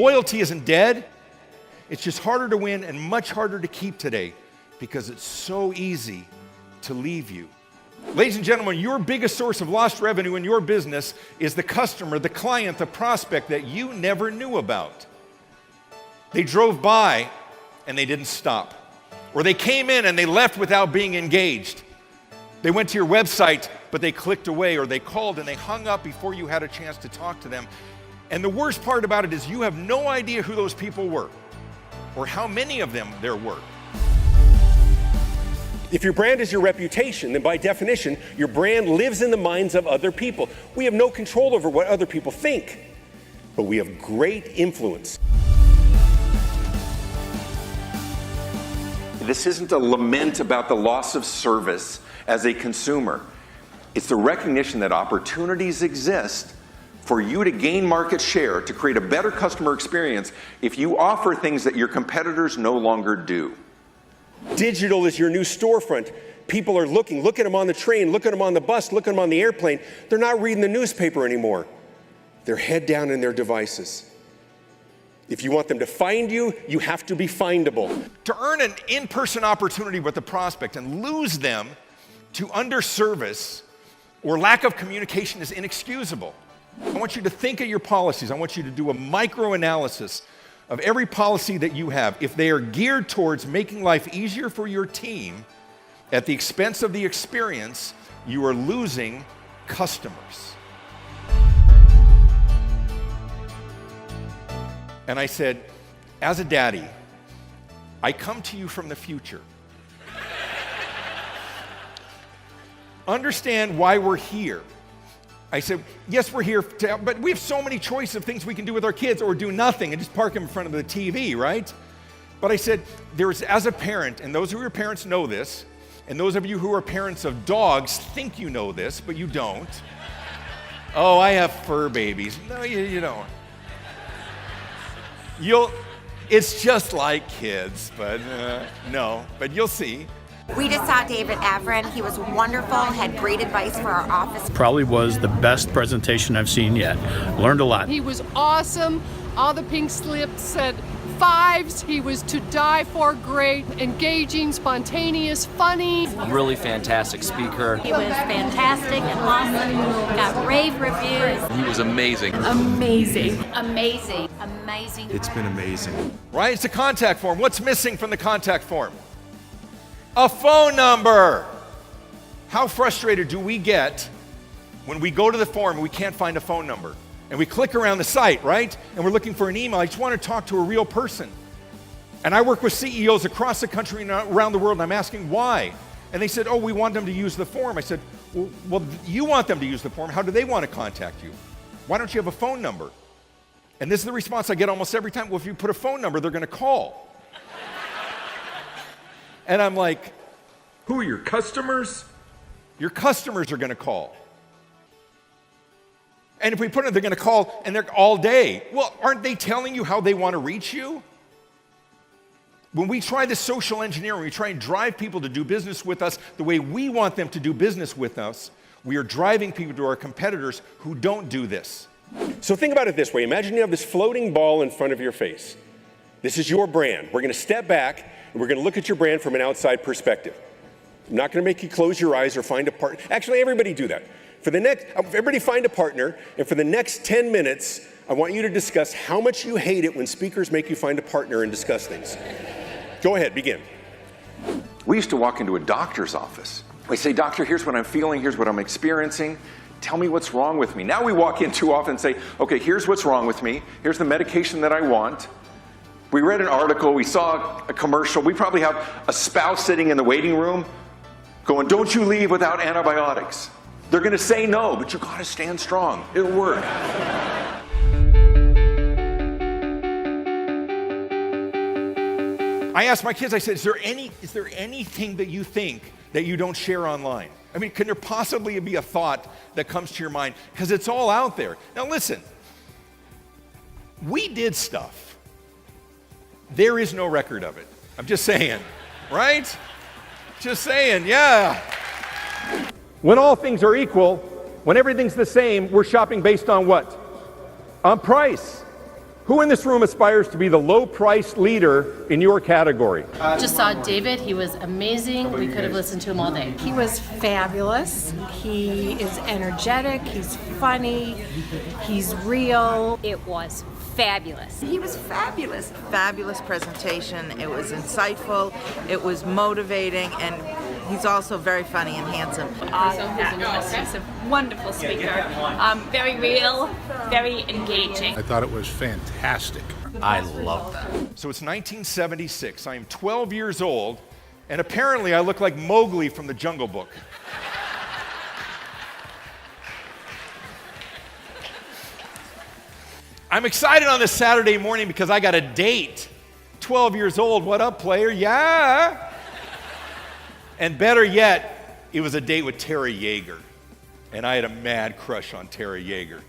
Loyalty isn't dead. It's just harder to win and much harder to keep today because it's so easy to leave you. Ladies and gentlemen, your biggest source of lost revenue in your business is the customer, the client, the prospect that you never knew about. They drove by and they didn't stop. Or they came in and they left without being engaged. They went to your website, but they clicked away, or they called and they hung up before you had a chance to talk to them. And the worst part about it is you have no idea who those people were or how many of them there were. If your brand is your reputation, then by definition, your brand lives in the minds of other people. We have no control over what other people think, but we have great influence. This isn't a lament about the loss of service as a consumer. It's the recognition that opportunities exist for you to gain market share, to create a better customer experience if you offer things that your competitors no longer do. Digital is your new storefront. People are looking. Look at them on the train. Look at them on the bus. Look at them on the airplane. They're not reading the newspaper anymore. They're head down in their devices. If you want them to find you, you have to be findable. To earn an in-person opportunity with a prospect and lose them to underservice or lack of communication is inexcusable. I want you to think of your policies. I want you to do a micro-analysis of every policy that you have. If they are geared towards making life easier for your team at the expense of the experience, you are losing customers. And I said, as a daddy, I come to you from the future. Understand why we're here. I said, yes, we're here, but we have so many choices of things we can do with our kids, or do nothing and just park them in front of the TV, right? But I said, as a parent, and those of you who are parents know this, and those of you who are parents of dogs think you know this, but you don't. Oh, I have fur babies. No, you don't. It's just like kids, but no, but you'll see. We just saw David Avrin. He was wonderful, had great advice for our office. Probably was the best presentation I've seen yet. Learned a lot. He was awesome. All the pink slips said fives. He was to die for, great, engaging, spontaneous, funny. Really fantastic speaker. He was fantastic and awesome. Got rave reviews. He was amazing. Amazing. Amazing. Amazing. It's been amazing. Right? It's a contact form. What's missing from the contact form? A phone number. How frustrated do we get when we go to the form and we can't find a phone number? And we click around the site, right? And we're looking for an email. I just want to talk to a real person. And I work with CEOs across the country and around the world, and I'm asking why. And they said, oh, we want them to use the form. I said, well, you want them to use the form. How do they want to contact you? Why don't you have a phone number? And this is the response I get almost every time. Well, if you put a phone number, they're going to call. And I'm like, who are your customers? Your customers are going to call. And if we put it, they're going to call and they're all day. Well, aren't they telling you how they want to reach you? When we try this social engineering, we try and drive people to do business with us the way we want them to do business with us, we are driving people to our competitors who don't do this. So think about it this way. Imagine you have this floating ball in front of your face. This is your brand. We're going to step back and we're going to look at your brand from an outside perspective. I'm not going to make you close your eyes or find a partner. Actually, everybody do that. Everybody find a partner, and for the next 10 minutes, I want you to discuss how much you hate it when speakers make you find a partner and discuss things. Go ahead, begin. We used to walk into a doctor's office. We say, doctor, here's what I'm feeling, here's what I'm experiencing. Tell me what's wrong with me. Now we walk in too often and say, okay, here's what's wrong with me. Here's the medication that I want. We read an article, we saw a commercial. We probably have a spouse sitting in the waiting room going, don't you leave without antibiotics. They're going to say no, but you got to stand strong. It'll work. I asked my kids, I said, is there anything that you think that you don't share online? I mean, can there possibly be a thought that comes to your mind? Because it's all out there. Now listen, we did stuff. There is no record of it. I'm just saying, right? Just saying, yeah. When all things are equal, when everything's the same, we're shopping based on what? On price. Who in this room aspires to be the low-priced leader in your category? Just saw David. He was amazing. We could have listened to him all day. He was fabulous. He is energetic. He's funny. He's real. It was fabulous. He was fabulous. Fabulous presentation. It was insightful. It was motivating, and he's also very funny and handsome. He's a wonderful speaker. Very real, very engaging. I thought it was fantastic. I love that. So it's 1976. I am 12 years old, and apparently I look like Mowgli from the Jungle Book. I'm excited on this Saturday morning because I got a date. 12 years old, what up, player? Yeah. And better yet, it was a date with Terry Yeager. And I had a mad crush on Terry Yeager.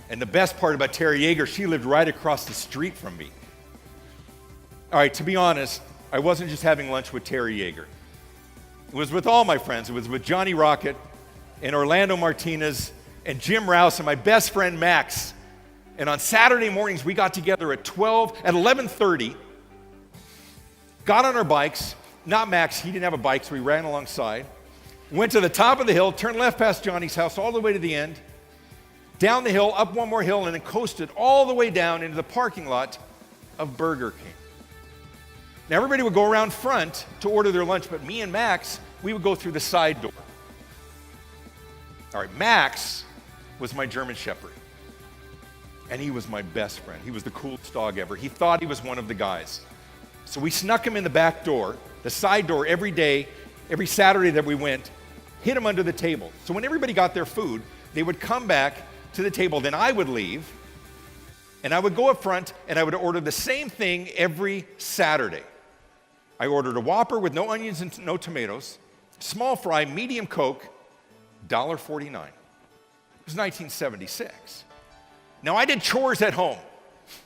And the best part about Terry Yeager, she lived right across the street from me. All right, to be honest, I wasn't just having lunch with Terry Yeager. It was with all my friends. It was with Johnny Rocket and Orlando Martinez and Jim Rouse and my best friend Max. And on Saturday mornings, we got together at 11:30, got on our bikes. Not Max, he didn't have a bike, so we ran alongside. Went to the top of the hill, turned left past Johnny's house all the way to the end, down the hill, up one more hill, and then coasted all the way down into the parking lot of Burger King. Now, everybody would go around front to order their lunch, but me and Max, we would go through the side door. All right, Max was my German Shepherd. And he was my best friend. He was the coolest dog ever. He thought he was one of the guys. So we snuck him in the back door, the side door, every day, every Saturday that we went, hid him under the table. So when everybody got their food, they would come back to the table. Then I would leave, and I would go up front, and I would order the same thing every Saturday. I ordered a Whopper with no onions and no tomatoes, small fry, medium Coke, $1.49. It was 1976. Now, I did chores at home,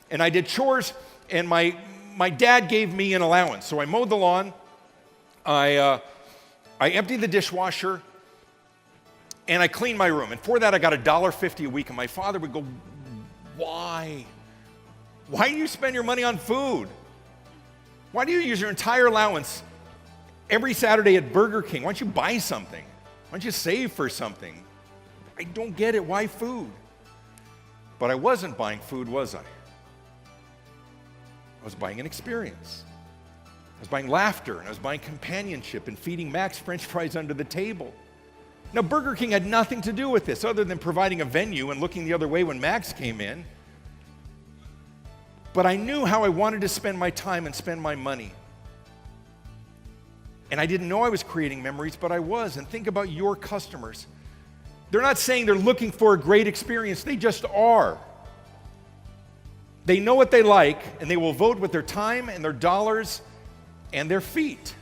and I did chores, and my dad gave me an allowance. So I mowed the lawn, I emptied the dishwasher, and I cleaned my room. And for that, I got $1.50 a week, and my father would go, why? Why do you spend your money on food? Why do you use your entire allowance every Saturday at Burger King? Why don't you buy something? Why don't you save for something? I don't get it. Why food? But I wasn't buying food, was I? I was buying an experience. I was buying laughter, and I was buying companionship and feeding Max French fries under the table. Now, Burger King had nothing to do with this other than providing a venue and looking the other way when Max came in. But I knew how I wanted to spend my time and spend my money. And I didn't know I was creating memories, but I was. And think about your customers. They're not saying they're looking for a great experience. They just are. They know what they like, and they will vote with their time and their dollars and their feet.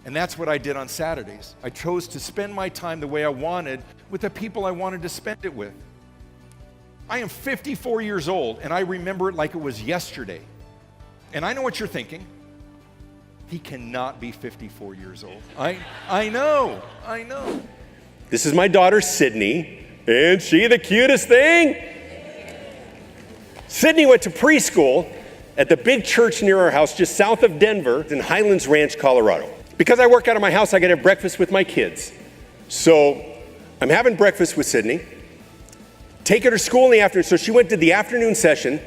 And that's what I did on Saturdays. I chose to spend my time the way I wanted with the people I wanted to spend it with. I am 54 years old, and I remember it like it was yesterday. And I know what you're thinking. He cannot be 54 years old. I know. This is my daughter, Sydney. Isn't she the cutest thing? Sydney went to preschool at the big church near our house just south of Denver in Highlands Ranch, Colorado. Because I work out of my house, I get to have breakfast with my kids. So I'm having breakfast with Sydney. Take her to school in the afternoon. So she went to the afternoon session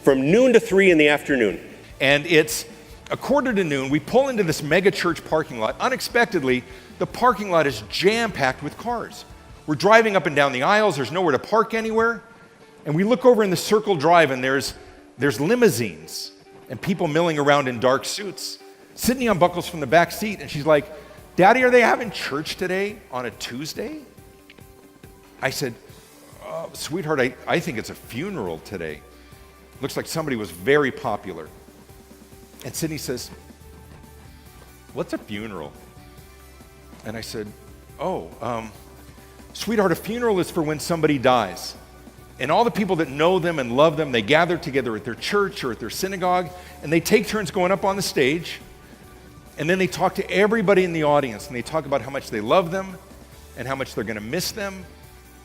from noon to 3 in the afternoon. And it's a quarter to noon. We pull into this mega church parking lot. Unexpectedly, the parking lot is jam-packed with cars. We're driving up and down the aisles. There's nowhere to park anywhere. And we look over in the circle drive, and there's limousines and people milling around in dark suits. Sydney unbuckles from the back seat, and she's like, "Daddy, are they having church today on a Tuesday?" I said, "Sweetheart, I think it's a funeral today. Looks like somebody was very popular." And Sydney says, "What's a funeral?" And I said, "Sweetheart, a funeral is for when somebody dies. And all the people that know them and love them, they gather together at their church or at their synagogue, and they take turns going up on the stage, and then they talk to everybody in the audience, and they talk about how much they love them and how much they're going to miss them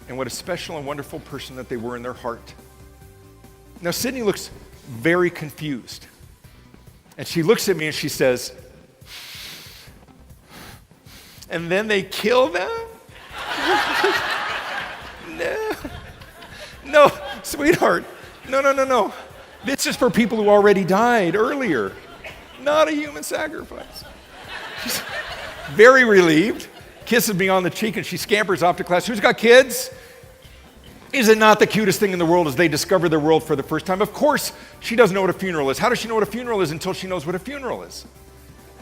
and what a special and wonderful person that they were in their heart. Now, Sydney looks very confused. And she looks at me and she says, and then they kill them? No, sweetheart. No. This is for people who already died earlier, not a human sacrifice. She's very relieved, kisses me on the cheek, and she scampers off to class. Who's got kids? Is it not the cutest thing in the world as they discover their world for the first time? Of course, she doesn't know what a funeral is. How does she know what a funeral is until she knows what a funeral is?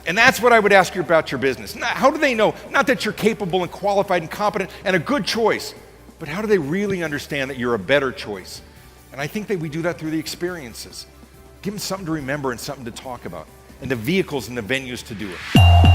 And that's what I would ask you about your business. How do they know? Not that you're capable and qualified and competent and a good choice, but how do they really understand that you're a better choice? And I think that we do that through the experiences. Give them something to remember and something to talk about, and the vehicles and the venues to do it.